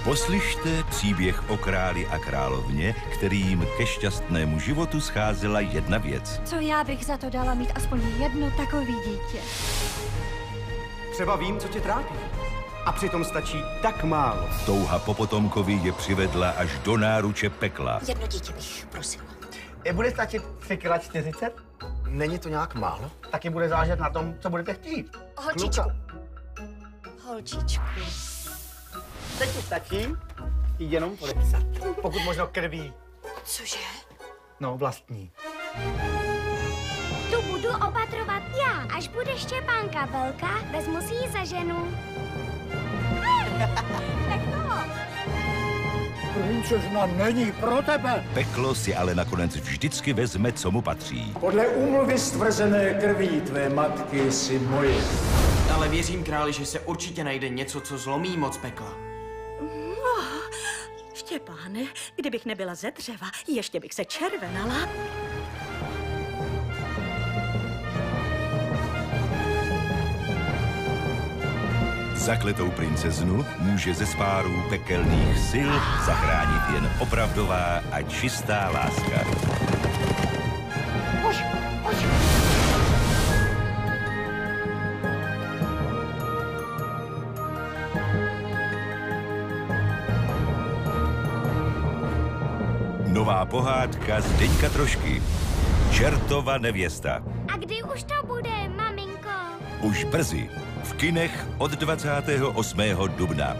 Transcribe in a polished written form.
Poslyšte příběh o králi a královně, kterým ke šťastnému životu scházela jedna věc. Co já bych za to dala mít aspoň jedno takový dítě? Třeba vím, co tě trápí. A přitom stačí tak málo. Touha po potomkovi je přivedla až do náruče pekla. Jedno dítě bych prosila. Bude stačit 3,40 kg? Není to nějak málo? Taky bude záležet na tom, co budete chtít. Holčičku. Holčičku. Teď ti stačí jenom podepsat. Pokud možno krví. Cože? No, vlastní. Tu budu opatrovat já. Až bude Štěpánka velká, vezmu si ji za ženu. Princezna není pro tebe. Peklo si ale nakonec vždycky vezme, co mu patří. Podle úmluvy stvrzené krví tvé matky si moje. Ale věřím králi, že se určitě najde něco, co zlomí moc pekla. Štěpáne, kdybych nebyla ze dřeva, ještě bych se červenala. Zakletou princeznu může ze spárů pekelných sil zachránit jen opravdová a čistá láska. Nová pohádka Zdeňka Trošky. Čertova nevěsta. A kdy už to bude, maminko? Už brzy v kinech od 28. dubna.